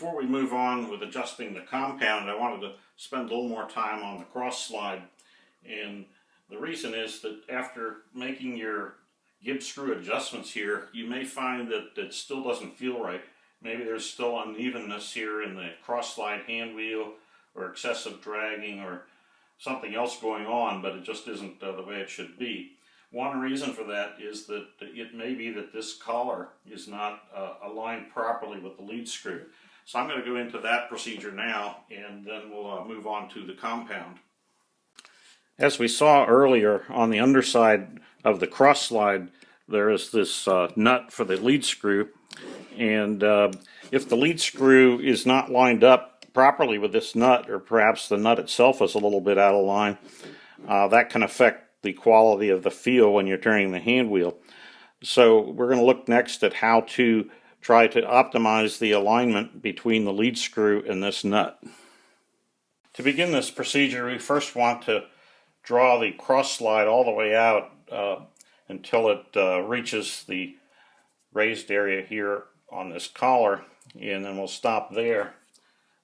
before we move on with adjusting the compound, I wanted to spend a little more time on the cross slide. And the reason is that after making your Gibbs screw adjustments here, you may find that it still doesn't feel right. Maybe there's still unevenness here in the cross slide hand wheel, or excessive dragging, or something else going on, but it just isn't the way it should be. One reason for that is that it may be that this collar is not aligned properly with the lead screw. So I'm going to go into that procedure now, and then we'll move on to the compound. As we saw earlier, on the underside of the cross slide, there is this nut for the lead screw, and if the lead screw is not lined up properly with this nut, or perhaps the nut itself is a little bit out of line, that can affect the quality of the feel when you're turning the hand wheel. So we're going to look next at how to try to optimize the alignment between the lead screw and this nut. To begin this procedure, we first want to draw the cross slide all the way out until it reaches the raised area here on this collar, and then we'll stop there.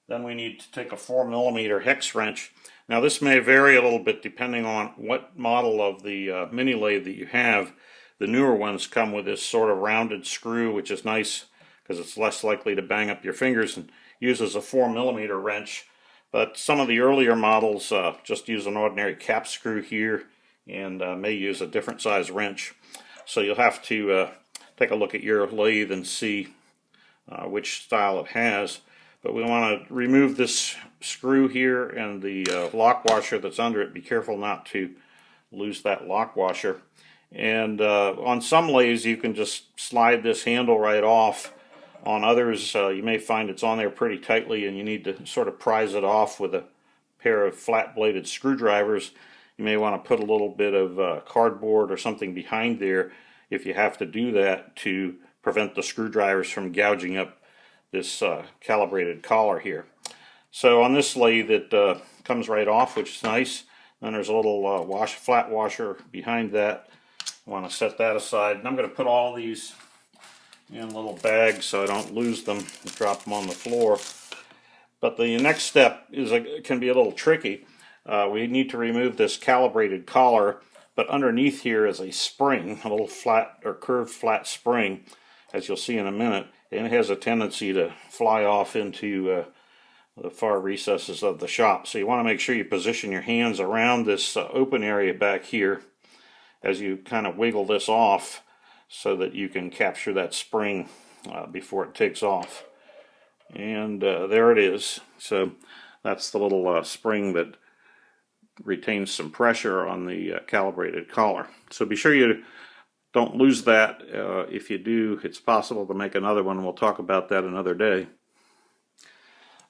Then we need to take a 4mm hex wrench. Now this may vary a little bit depending on what model of the mini lathe that you have. The newer ones come with this sort of rounded screw, which is nice because it's less likely to bang up your fingers, and uses a 4mm wrench. But some of the earlier models just use an ordinary cap screw here, and may use a different size wrench. So you'll have to take a look at your lathe and see which style it has. But we want to remove this screw here and the lock washer that's under it. Be careful not to lose that lock washer. And on some lathes you can just slide this handle right off. On others you may find it's on there pretty tightly, and you need to sort of prise it off with a pair of flat bladed screwdrivers. You may want to put a little bit of cardboard or something behind there if you have to do that, to prevent the screwdrivers from gouging up this calibrated collar here. So on this lathe it comes right off, which is nice. Then there's a little flat washer behind that. I want to set that aside, and I'm going to put all these in little bags so I don't lose them and drop them on the floor. But the next step is can be a little tricky. We need to remove this calibrated collar, but underneath here is a spring, a little flat or curved flat spring, as you'll see in a minute, and it has a tendency to fly off into the far recesses of the shop. So you want to make sure you position your hands around this open area back here as you kind of wiggle this off, so that you can capture that spring before it takes off. And there it is. So that's the little spring that retains some pressure on the calibrated collar. So be sure you don't lose that. If you do, it's possible to make another one. We'll talk about that another day.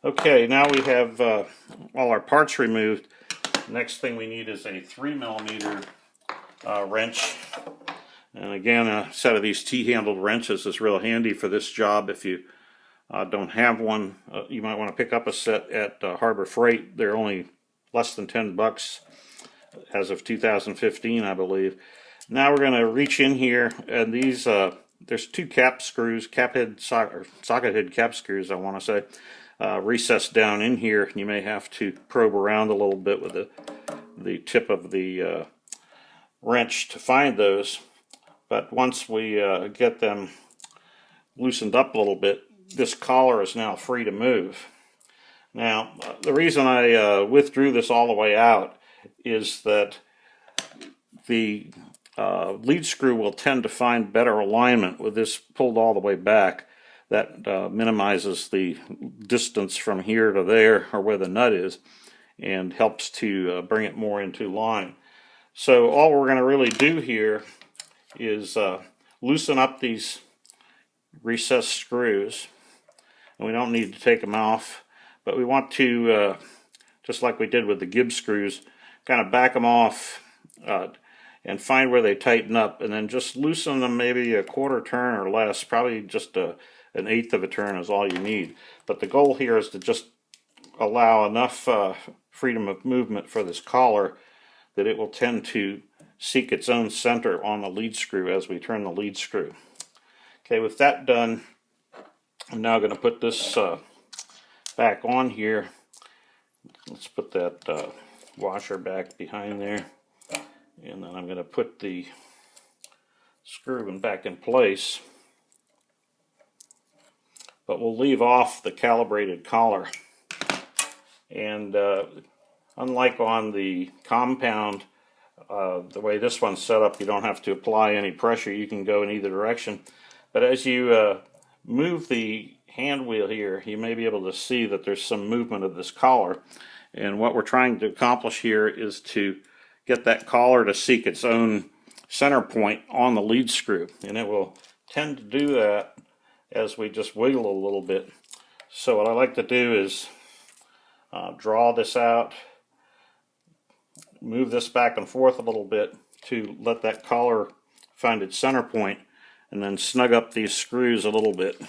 Okay, now we have all our parts removed. Next thing we need is a 3mm wrench. And again, a set of these T-handled wrenches is real handy for this job. If you don't have one, you might want to pick up a set at Harbor Freight. They're only less than $10 as of 2015, I believe. Now we're going to reach in here, and these there's two cap screws, socket head cap screws, I want to say, recessed down in here. You may have to probe around a little bit with the tip of the wrench to find those. But once we get them loosened up a little bit, this collar is now free to move. Now, the reason I withdrew this all the way out is that the lead screw will tend to find better alignment with this pulled all the way back. That minimizes the distance from here to there, or where the nut is, and helps to bring it more into line. So all we're going to really do here is loosen up these recessed screws, and we don't need to take them off, but we want to, just like we did with the Gibbs screws, kind of back them off and find where they tighten up, and then just loosen them maybe a quarter turn or less. Probably just an eighth of a turn is all you need. But the goal here is to just allow enough freedom of movement for this collar that it will tend to seek its own center on the lead screw as we turn the lead screw. Okay, with that done, I'm now going to put this back on here. Let's put that washer back behind there, and then I'm going to put the screw back in place, but we'll leave off the calibrated collar. And unlike on the compound, the way this one's set up, you don't have to apply any pressure. You can go in either direction. But as you move the hand wheel here, you may be able to see that there's some movement of this collar. And what we're trying to accomplish here is to get that collar to seek its own center point on the lead screw. And it will tend to do that as we just wiggle a little bit. So what I like to do is draw this out, move this back and forth a little bit to let that collar find its center point, and then snug up these screws a little bit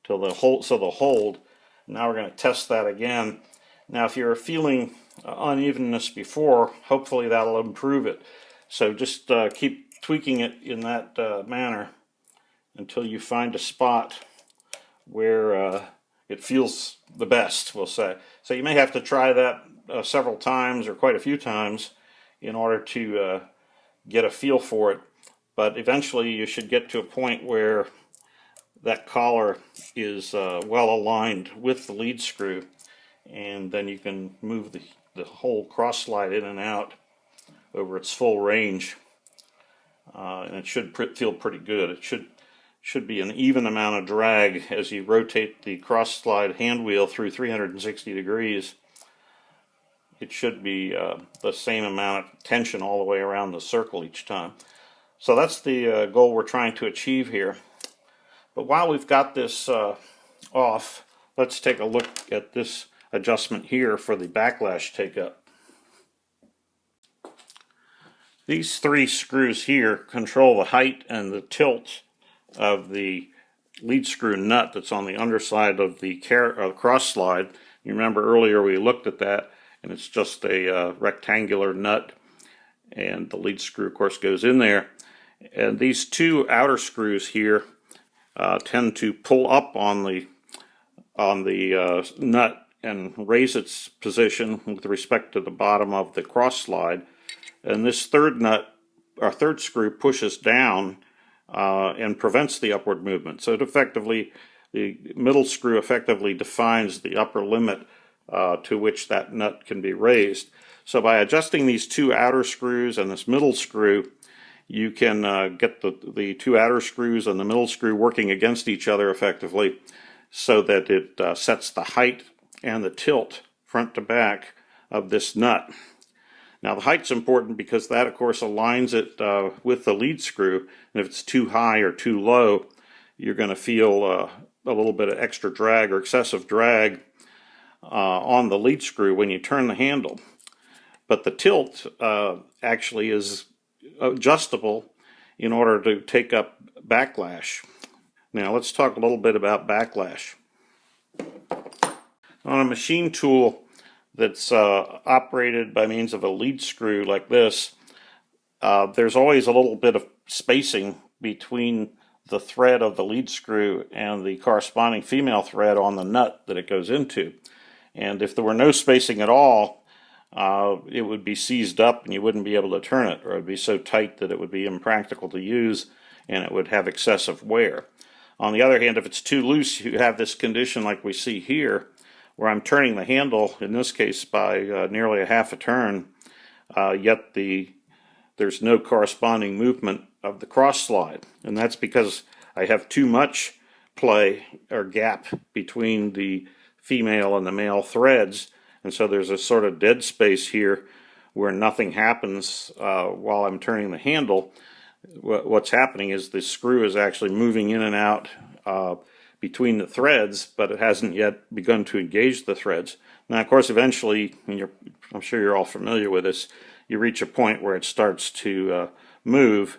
till they'll hold. Now we're going to test that again. Now if you're feeling unevenness before, hopefully that'll improve it. So just keep tweaking it in that manner until you find a spot where it feels the best, we'll say. So you may have to try that several times or quite a few times in order to get a feel for it. But eventually you should get to a point where that collar is well aligned with the lead screw, and then you can move the whole cross slide in and out over its full range, and it should feel pretty good. It should be an even amount of drag as you rotate the cross slide hand wheel through 360 degrees. It should be the same amount of tension all the way around the circle each time. So that's the goal we're trying to achieve here. But while we've got this off, let's take a look at this adjustment here for the backlash take-up. These three screws here control the height and the tilt of the lead screw nut that's on the underside of the cross slide. You remember earlier we looked at that, and it's just a rectangular nut, and the lead screw of course goes in there. And these two outer screws here tend to pull up on the nut and raise its position with respect to the bottom of the cross slide. And this third screw pushes down and prevents the upward movement. So the middle screw effectively defines the upper limit to which that nut can be raised. So by adjusting these two outer screws and this middle screw, you can get the two outer screws and the middle screw working against each other effectively, so that it sets the height and the tilt front to back of this nut. Now the height's important because that of course aligns it with the lead screw, and if it's too high or too low, you're going to feel a little bit of extra drag or excessive drag on the lead screw when you turn the handle. But the tilt actually is adjustable in order to take up backlash. Now let's talk a little bit about backlash. On a machine tool that's operated by means of a lead screw like this, there's always a little bit of spacing between the thread of the lead screw and the corresponding female thread on the nut that it goes into. And if there were no spacing at all, it would be seized up and you wouldn't be able to turn it, or it would be so tight that it would be impractical to use and it would have excessive wear. On the other hand, if it's too loose, you have this condition like we see here, where I'm turning the handle, in this case by nearly a half a turn, yet there's no corresponding movement of the cross slide. And that's because I have too much play or gap between the female and the male threads, and so there's a sort of dead space here where nothing happens while I'm turning the handle. What's happening is the screw is actually moving in and out between the threads, but it hasn't yet begun to engage the threads. Now, of course, eventually, and I'm sure you're all familiar with this, you reach a point where it starts to move,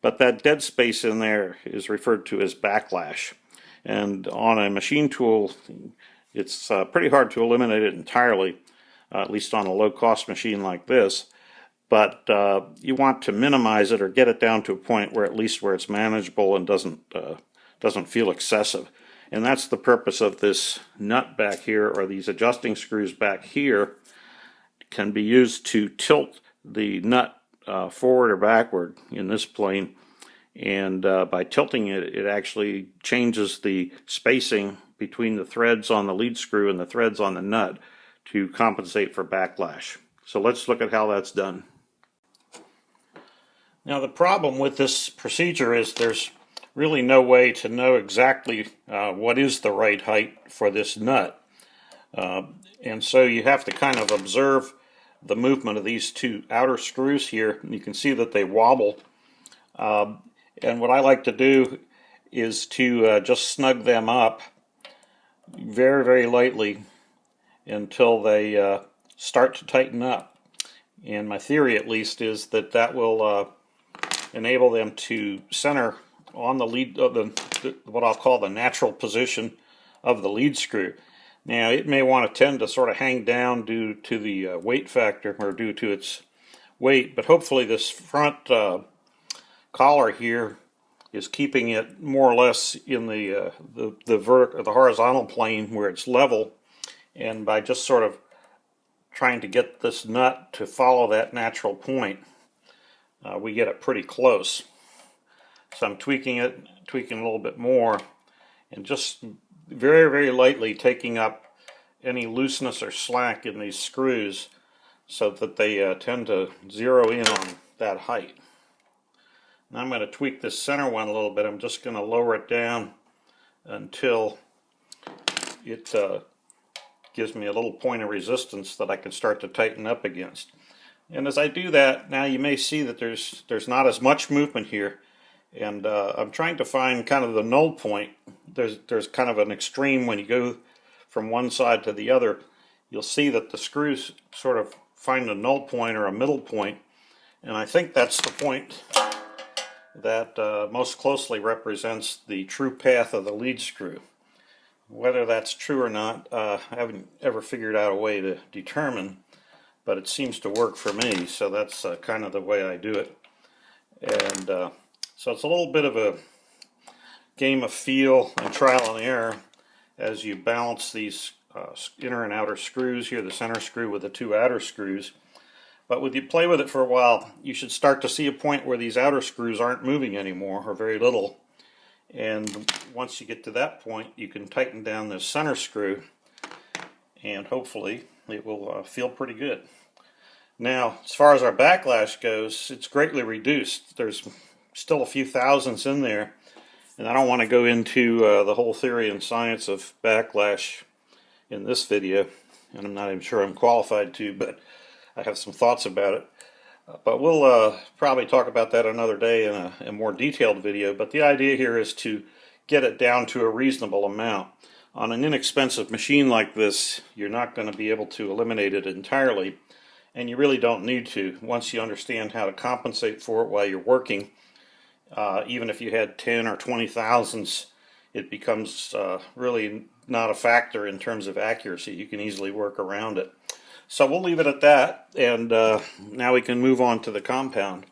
but that dead space in there is referred to as backlash. And on a machine tool, it's pretty hard to eliminate it entirely, at least on a low-cost machine like this. But you want to minimize it or get it down to a point where at least where it's manageable and doesn't feel excessive. And that's the purpose of this nut back here, or these adjusting screws back here, can be used to tilt the nut forward or backward in this plane. And by tilting it, it actually changes the spacing between the threads on the lead screw and the threads on the nut to compensate for backlash. So let's look at how that's done. Now the problem with this procedure is there's really no way to know exactly what is the right height for this nut. And so you have to kind of observe the movement of these two outer screws here. And you can see that they wobble. And what I like to do is to just snug them up very, very lightly until they start to tighten up. And my theory, at least, is that that will enable them to center on the lead of what I'll call the natural position of the lead screw. Now, it may want to tend to sort of hang down due to the weight factor, or due to its weight, but hopefully this front collar here is keeping it more or less in the horizontal plane where it's level, and by just sort of trying to get this nut to follow that natural point, we get it pretty close. So I'm tweaking a little bit more, and just very, very lightly taking up any looseness or slack in these screws so that they tend to zero in on that height. Now I'm going to tweak this center one a little bit. I'm just going to lower it down until it gives me a little point of resistance that I can start to tighten up against. And as I do that, now you may see that there's not as much movement here, and I'm trying to find kind of the null point. There's kind of an extreme when you go from one side to the other. You'll see that the screws sort of find a null point or a middle point, and I think that's the point that most closely represents the true path of the lead screw. Whether that's true or not, I haven't ever figured out a way to determine, but it seems to work for me, so that's kind of the way I do it. And so it's a little bit of a game of feel and trial and error as you balance these inner and outer screws here, the center screw with the two outer screws. But when you play with it for a while, you should start to see a point where these outer screws aren't moving anymore, or very little. And once you get to that point, you can tighten down this center screw, and hopefully it will feel pretty good. Now, as far as our backlash goes, it's greatly reduced. There's still a few thousandths in there, and I don't want to go into the whole theory and science of backlash in this video, and I'm not even sure I'm qualified to, but I have some thoughts about it. But we'll probably talk about that another day in a more detailed video. But the idea here is to get it down to a reasonable amount. On an inexpensive machine like this, you're not going to be able to eliminate it entirely, and you really don't need to. Once you understand how to compensate for it while you're working, even if you had 10 or 20 thousandths, it becomes really not a factor in terms of accuracy. You can easily work around it. So we'll leave it at that, and now we can move on to the compound.